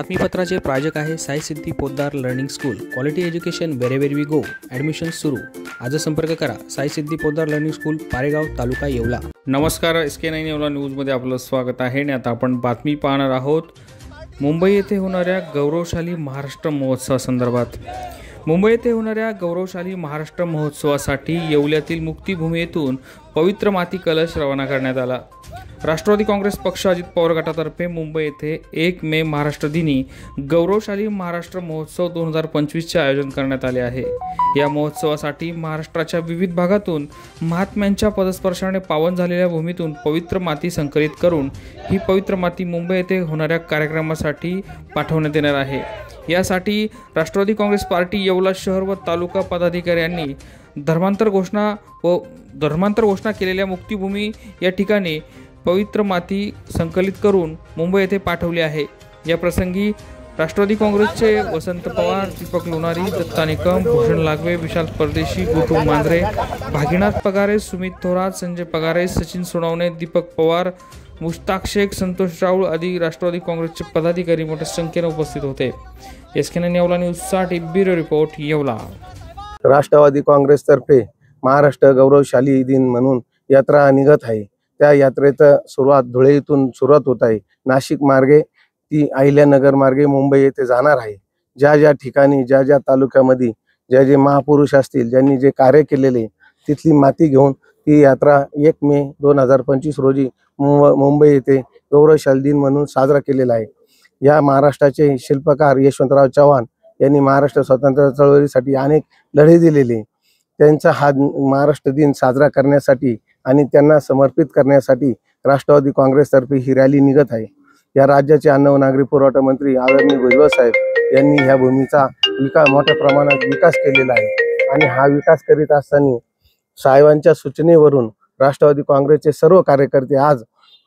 बातमीपत्राचे प्रायोजक आहे Sai Siddhi Poddar learning school. Quality education wherever we go. Admission सुरू. आज संपर्क करा. Sai Siddhi Poddar learning school, Paregaon, taluka Yeola. नमस्कार, SK9 येवला न्यूजमध्ये आपलं स्वागत आहे. आणि आता आपण बातमी पाहणार आहोत मुंबई येथे होणाऱ्या गौरवशाली महाराष्ट्र महोत्सवासंदर्भात. मुंबई येथे होणाऱ्या गौरवशाली महाराष्ट्र महोत्सवासाठी येवल्यातील मुक्तिभूमी येथून पवित्र माती कलश रवाना करण्यात आला. राष्ट्रवादी काँग्रेस पक्ष अजित पवार गटातर्फे मुंबई येथे 1 मे महाराष्ट्र दिनी गौरवशाली महाराष्ट्र महोत्सव 2025चे आयोजन करण्यात आले आहे. या महोत्सवासाठी महाराष्ट्राच्या विविध भागातून महात्म्यांच्या पदस्पर्शाने पावन झालेल्या भूमीतून पवित्र माती संकलित करून ही पवित्र माती मुंबई येथे होणाऱ्या कार्यक्रमासाठी पाठवण्यात येणार आहे. यासाठी राष्ट्रवादी काँग्रेस पार्टी येवला शहर व तालुका पदाधिकाऱ्यांनी धर्मांतर घोषणा केलेल्या मुक्तिभूमी या ठिकाणी पवित्र माती संकलित करून मुंबई येथे पाठवली आहे. या प्रसंगी राष्ट्रवादी काँग्रेसचे वसंत पवार, दीपक लोणारी, दत्ता निकम, भूषण लागवे, विशाल परदेशी, गुटू मांजरे, भागीनाथ पगारे, सुमित थोरात, संजय पगारे, सचिन सोनवणे, दीपक पवार, मुश्ताक शेख, संतोष राऊळ आदी राष्ट्रवादी काँग्रेसचे पदाधिकारी मोठ्या संख्येने उपस्थित होते. SK9 येवला न्यूजसाठी ब्युरो रिपोर्ट येवला. राष्ट्रवादी काँग्रेसतर्फे महाराष्ट्र गौरवशाली दिन म्हणून यात्रा निघत आहे. त्या यात्रेचं सुरुवात धुळे येथून सुरुवात होत आहे. नाशिक मार्गे ती अहिल्यानगर मार्गे मुंबई येथे जाणार आहे. ज्या ज्या ठिकाणी ज्या तालुक्यामध्ये जे महापुरुष असतील, ज्यांनी जे कार्य केलेले, तिथली माती घेऊन ती यात्रा 1 मे 2025 रोजी मुंबई येथे गौरवशाली दिन म्हणून साजरा केलेला आहे. या महाराष्ट्राचे शिल्पकार यशवंतराव चव्हाण यांनी महाराष्ट्र स्वातंत्र्य चळवळीसाठी अनेक लढे दिलेले. त्यांचा हा महाराष्ट्र दिन साजरा करण्यासाठी आणि त्यांना समर्पित करण्यासाठी राष्ट्रवादी काँग्रेसतर्फे ही रॅली निघत आहे. या राज्याचे अन्न व नागरी पुरवठा मंत्री आदरणीय भुजबळ साहेब यांनी ह्या भूमीचा मोठ्या प्रमाणात विकास केलेला आहे. आणि हा विकास करीत असताना साहेबांच्या सूचनेवरून राष्ट्रवादी काँग्रेसचे सर्व कार्यकर्ते आज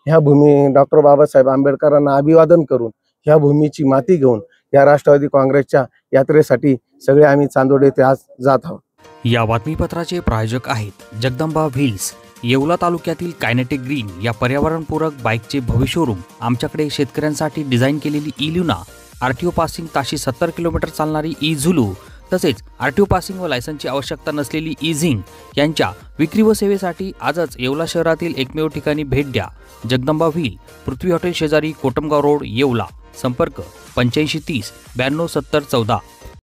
ह्या भूमी डॉक्टर बाबासाहेब आंबेडकरांना अभिवादन करून ह्या भूमीची माती घेऊन या राष्ट्रवादी काँग्रेसच्या यात्रेसाठी सगळे आम्ही चांदोड येथे आज जात आहोत. या बातमीपत्राचे प्रायोजक आहेत जगदंबा व्हील्स, येवला तालुक्यातील कायनेटिक ग्रीन या पर्यावरणपूरक बाईकचे भव्य शोरूम. आमच्याकडे शेतकऱ्यांसाठी डिझाईन केलेली ई-लुना, RTO पासिंग ताशी 70 किलोमीटर चालणारी ई-झुलू, तसेच RTO पासिंग व लायसन्सची आवश्यकता नसलेली ई-झिंग यांच्या विक्री व सेवेसाठी आजच येवला शहरातील एकमेव ठिकाणी भेट द्या. जगदंबा व्हील, पृथ्वी हॉटेल शेजारी, कोटमगाव रोड, येवला. संपर्क 8530 92 70 14.